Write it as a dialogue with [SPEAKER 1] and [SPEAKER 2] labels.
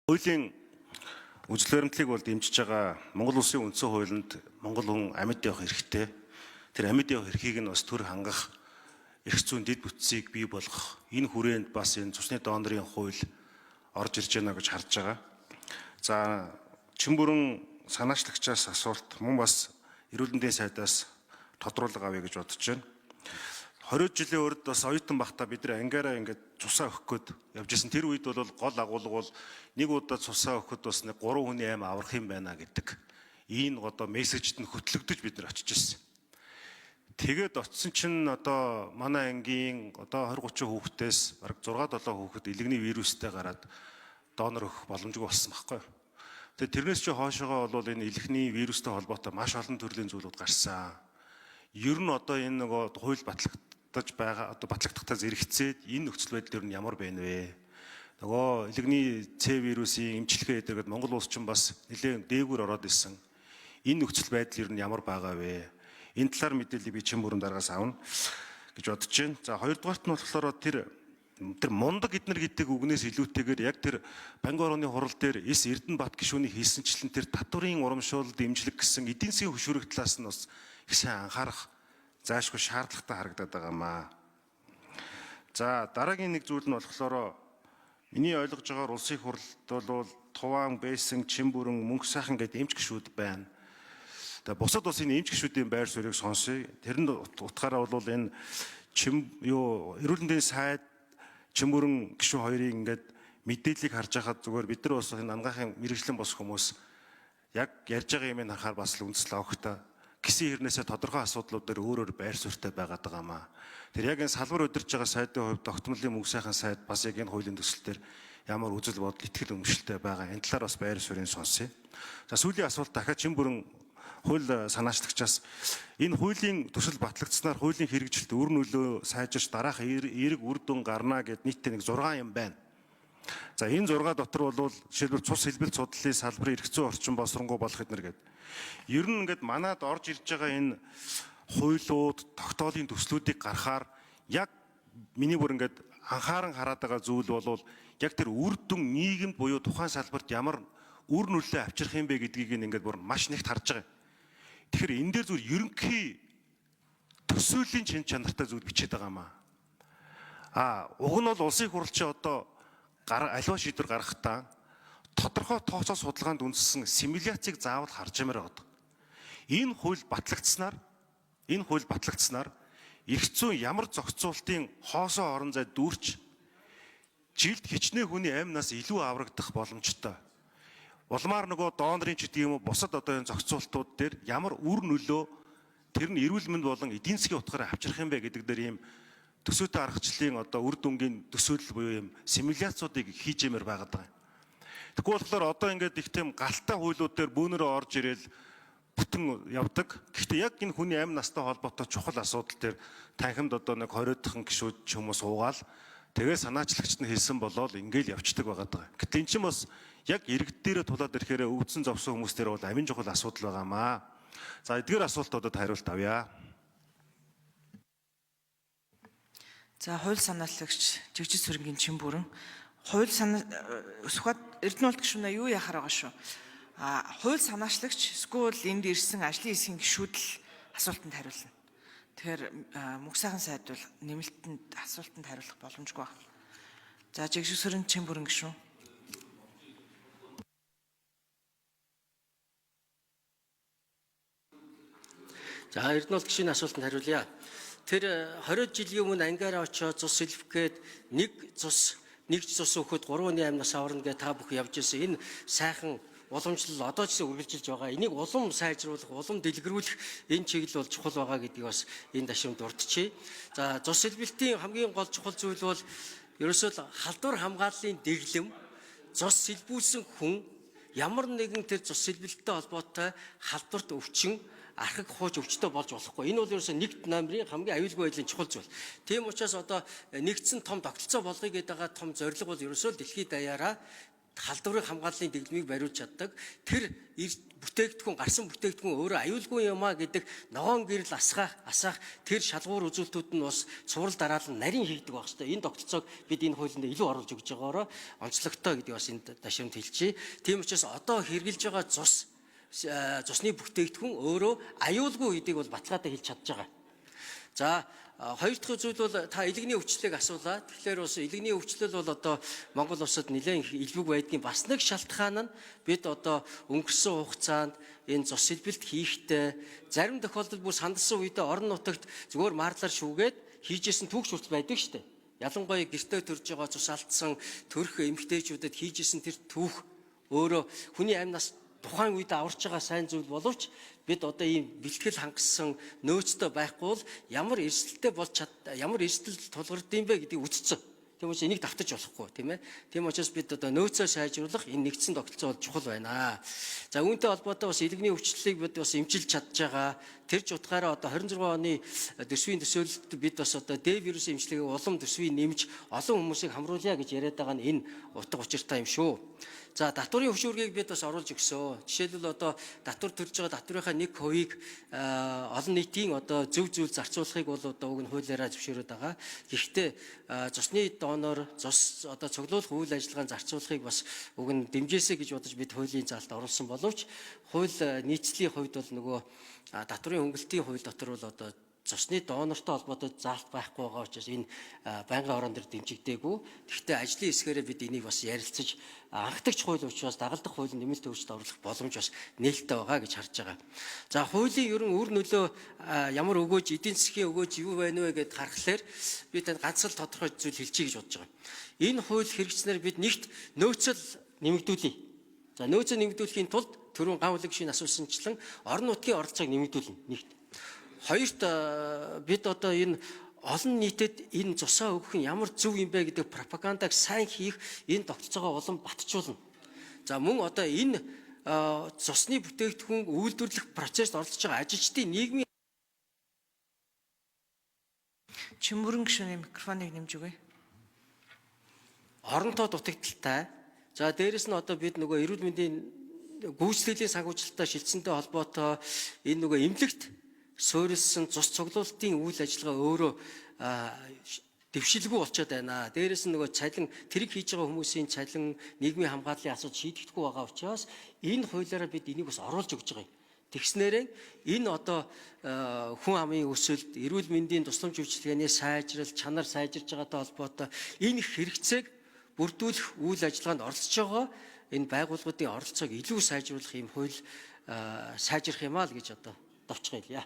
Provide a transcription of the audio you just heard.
[SPEAKER 1] Хуулийн үзэл баримтлалыг бол дэмжиж байгаа Монгол Улсын үндсэн хуулинд Монгол хүн амьд явах эрхтэй. Тэр амьд явах эрхийг нь бас төр хангах эрх зүйн дэд бүтцийг бий болгох энэ хүрээнд бас энэ цусны донорын хууль орж ирж байна гэж харж байгаа. За Чимбүрэн санаачлагчаас асуулт мөн бас эрүүл мэндийн сайдаас тодруулга авъя гэж бодож байна. 20 жилийн урд бас оюутан бахта бид нар ангаараа ингээд цусаа өгөх гээд явж исэн. Тэр үед бол гол агуулга бол нэг удаа цусаа өгөхөд бас 3 хүний аим аврах юм байна гэдэг. Энэ одоо мессежд нь хөтлөгдөж бид нар очиж исэн. Тэгээд очисон чинь одоо манай ангийн одоо 20-30 хүүхдээс бараг 6-7 хүүхэд илэгний вирустэй гараад донор өгөх боломжгүй болсон байхгүй. Тэгээд тэрнээс чи хоошоогоо бол энэ илэгний вирустэй холбоотой маш олон төрлийн зүйлүүд гарсан. Ер нь одоо энэ нөгөө хууль батлагдаж байгаа одоо батлагдахтаа зэрэгцээд энэ нөхцөл байдал ер нь ямар байна вэ? Нөгөө илэгний С вирусын эмчилгээ эдэргээд Монгол улс ч бас нэлээд дээгүүр ороод ирсэн. Энэ нөхцөл байдал ер нь ямар байгаа вэ? Энэ талаар мэдээллийг би Чимбүрэн дараагаас авна гэж бодож байна. За хоёрдугаарт нь болохоор тэр мундаг эднэр гэдэг үгнээс илүүтэйгээр яг тэр Банги орны хурал дээр эс Эрдэнэбат гишүүний хийсэнчлэн тэр татврын урамшуулалт дэмжлэг гэсэн эдийн засгийн хөшүүрэг талаас нь бас их сайн анхаарах заашгүй шаардлагатай харагдаад байгаамаа. За дараагийн нэг зүйл нь болохоор миний ойлгож байгаагаар улсын хурлд бол Туваан, Бэйсэн, Чимбүрэн, Мөнх сайхан гэдэг эмч гишүүд байна. Тэгээ бусад бас энэ эмч гишүүдийн байр суурийг сонсъё. Тэрэнд утгаараа бол энэ эрүүл мэндийн сайд Чимбүрэн гишүүн хоёрын ингээд мэдээллийг харж байхад зүгээр бид нар бас энэ ангаахын мэрэгчлэн бос хүмүүс яг ярьж байгаа юм харахаар бас л үндэслэл авахта гисэн хэрнээсээ тодорхой асуудлууд дээр өөрөөр байр суурьтай байгаад байгаамаа. Тэр яг энэ салбар удирж байгаа сайдын хувьд тогтмолын мөнх сайхан сайд бас яг энэ хуулийн төсөл дээр ямар үзэл бодол итгэл үнэмшилтэй байгаа. Энэ талаар бас байр суурийг сонсъё. За сүүлийн асуулт дахиад Чимбүрэн хууль санаачлагчаас энэ хуулийн төсөл батлагдсанаар хуулийн хэрэгжилт өр нөлөө сайжирч дараах эерэг үр дүн гарна гэд нийтдээ нэг 6 юм байна. За энэ 6 дотор бол жишээлбэл цус хэлбэлт судлалын салбарын эрх зүйн орчин боловсронгуй болох эднэр гэдэг. Ер нь ингээд манад орж ирж байгаа энэ хуулиуд, тогтоолын төслүүдийг гаргахаар яг миний бүр ингээд анхааран хараад байгаа зүйл бол яг тэр үр дүн нийгэмд буюу тухайн салбарт ямар үр нөлөө авчрах юм бэ гэдгийг ингээд бүр маш нэгт харж байгаа. Тэгэхээр энэ дээр зүгээр ерөнхий төсөөлийн чин чанартай зүйл бичээд байгаамаа. Уг нь бол улсын хурал чи одоо аливаа шийдвэр гаргахтаа тодорхой тооцоо судалгаанд үндэссэн симуляцийг заавал харж ямаар байгаа. Энэ хууль батлагдсанаар эрх зүйн ямар зохицуултын хоосоо орон зай дүүрч жилд хичнээн хүний амнаас илүү аврагдах боломжтой. Улмаар нөгөө донорын ч гэдэг юм уу бусад одоо энэ зохицуултууд дээр ямар үр нөлөө тэр нь эрүүл мэнд болон эдийн засгийн утгаараа авчрах юм бэ гэдэг дээр ийм төсөөтэй аргачлалын одоо үр дүнгийн төсөөлөл буюу ийм симуляцуудыг хийж ямаар байгаад байгаа. Тэгвэл болохоор одоо ингээд их тийм галтай хуулиуд дээр бөөнөрөө орж ирээл бүтэн явдаг. Гэхдээ яг энэ хүний амь настай холбоотой чухал асуудал дээр танхимд одоо нэг 20-ын гишүүд ч хүмүүс уугаал тэгээ санаачлагчд нь хэлсэн болоод ингээл явцдаг байгаад байгаа. Гэтэл эн чинь бас яг иргэд дээрээ тулаад ирэхээр өвдсөн зовсон хүмүүс дээр бол амин чухал асуудал байгаамаа. За эдгээр асуултуудад хариулт авъя.
[SPEAKER 2] За хууль санаачлагч Жигжил Сүрэнгийн Чимбүрэн хууль Сүхбат Эрдэнэ улс гишүүнээ юу яхаар байгаа шүү. Хууль санаачлагч эсвэл энд ирсэн ажлын хэсгийн гишүүд л асуултанд хариулна. Тэгэхээр мөнх сайхан сайд бол нэмэлтэнд асуултанд хариулах боломжгүй байна. За Жигжил Сүрэн Чимбүрэн гишүүн.
[SPEAKER 3] За Эрдэнэ улс гишүүний асуултанд хариулъя. Тэр 20 жилийн өмнө ангаараа очоод цус сэлбэхэд нэг цус өгөхөд 3-8 нас аварна гэж та бүхэн явж ирсэн. Энэ сайхан уламжлал одоо ч үргэлжилж байгаа. Энийг улам сайжруулах, улам дэлгэрүүлэх энэ чиглэл бол чухал байгаа гэдгийг бас энэ ташрамд дурдчихъя. За цус сэлбэлтийн хамгийн гол чухал зүйл бол ерөөсөө халдвар хамгааллын дэглэм, цус сэлбүүлсэн хүн ямар нэгэн тэр цус сэлбэлттэй холбоотой халдварт өвчин архаг хууч өвчтөй болж болохгүй. Энэ бол ерөөсөө нэгд намрын хамгийн аюулгүй байдлын чухал зүйл. Тийм учраас одоо нэгдсэн том тогтолцоо болгоё гэдэг байгаа том зорилго бол ерөөсөө дэлхийд даяараа халдварын хамгааллын дэглэмийг бариулж чаддаг. Тэр бүтээгдэхүүн гарсан бүтээгдэхүүн өөрөө аюулгүй юм а гэдэг ногоон гэрэл асаах тэр шалгуур үзүүлэлтүүд нь бас цуврал дараалал нарийн хийгдэг байх хэвээр. Энэ тогтолцоог бид энэ хуулинд илүү оруулж өгж байгаагаар онцлогтой гэдэг бас энд ташрамд хэлчихье. Тийм учраас одоо хэрэгжилж байгаа цусны бүтээгдэхүүн өөрөө аюулгүй гэдгийг бол баталгаатай хэлж чадж байгаа. За хоёр дахь зүйл бол та илгэний өвчлөлийг асуулаа. Тэгэхээр бас илгэний өвчлөл бол одоо Монгол улсад нэлээд илбэг байдгийн бас нэг шалтгаан нь бид одоо өнгөрсөн хугацаанд энэ цус сэлбэлт хийхдээ зарим тохиолдолд бүр сандалсан үедээ орон нутагт зүгээр маарлаар шүүгээд хийжсэн түүхч хүртэл байдаг шүү дээ. Ялангуяа гэртээ төрж байгаа цус алдсан төрх эмэгтэйчүүдэд хийжсэн тэр түүх өөрөө хүний амь нас тухайн үед аварч байгаа сайн зүйл боловч бид одоо ийм бэлтгэл хангасан нөөцтэй байхгүй бол ямар эрсдэлтэй ямар эрсдэл тулгардсан бэ гэдгийг үтцсэн. Тийм учраас энийг давтаж болохгүй тийм ээ. Тийм учраас бид одоо нөөцөө сайжруулах энэ нэгдсэн тогтолцоо бол чухал байна. За үүнтэй холбоотой бас илгэний өвчлөлийг бид бас эмчилж чадж байгаа. Тэр ч утгаараа одоо 26 оны төсвийн төсөөлөлтөд бид бас одоо Д вирус эмчилгээг улам төсвийн нэмж олон хүмүүсийг хамруулъя гэж яриад байгаа нь энэ утга учиртай юм шүү. За татварын хөшүүргийг бид бас оруулж өгсөн. Жишээлбэл одоо татвар төрж байгаа татврынхаа 1% олон нийтийн одоо зөв зүйл зарцуулахыг бол одоо уг нь хуулиараа зөвшөөрөд байгаа. Гэхдээ цусны донор цус одоо цуглуулах үйл ажиллагааны зарцуулахыг бас уг нь дэмжээсэй гэж бодож бид хуулийн заалт оруулсан боловч хууль нийцлийн хувьд бол нөгөө татварын хөнгөлтийн хууль дотор бол одоо цусны донортой холбоотой заалт байхгүй байгаа учраас энэ байнгын орон дээр дэмжигдээгүй. Гэхдээ ажлын хэсгээрээ бид энийг бас ярилцаж анхдагч хууль учраас дагалдах хуулийн нэмэлт өөрчлөлт оруулах боломж бас нээлттэй байгаа гэж харж байгаа. За хуулийн ерөн үр нөлөө ямар өгөөж эдийн засгийн өгөөж юу байна вэ гэдээ харахаар бид ганц л тодорхой зүйл хэлчихье гэж бодож байгаа. Энэ хууль хэрэгжснээр бид нэгт нөөцөл нэмэгдүүлье. За нөөцөө нэмэгдүүлэхийн тулд түрүүн гавлаг шин асуусанчлан орон нутгийн оролцоог нэмэгдүүлнэ нэгт. Хоёрт бид одоо энэ олон нийтэд энэ цусаа өгөх нь ямар зөв юм бэ гэдэг пропагандаг сайн хийх энэ тогтолцоогоо улам батжуулна. За мөн одоо энэ цусны бүтээгдэхүүн үйлдвэрлэх процессд оролцож байгаа ажилчдын нийгмийн
[SPEAKER 2] Чимүрэн гишүүний микрофоныг нэмж өгье.
[SPEAKER 3] оронтой дутагдaltaй. За дээрэс нь одоо бид нөгөө эрүүл мэндийн гүйцэтгэлийн санхүүжилттэй шилжсэнтэй холбоотой энэ нөгөө эмнэлэгт суурилсан цус цуглуулалтын үйл ажиллагаа өөрөө дэвшилгүй болчиход байна. Дээрээс нь нөгөө цалин тэрийг хийж байгаа хүмүүсийн цалин нийгмийн хамгааллын асуудал шийдэгдэхгүй байгаа учраас энэ хуулиараа бид энийг бас оруулж өгч байгаа юм. Тэгснээрээ энэ одоо хүн амын өсөлт, эрүүл мэндийн тусламж үйлчилгээний сайжрал, чанар сайжирч байгаатай холбоотой энэ хэрэгцээг бүрдүүлэх үйл ажиллагаанд оролцож байгаа энэ байгууллагуудын оролцоог илүү сайжруулах юм хууль сайжрах юм аа л гэж одоо товчхон хэлье.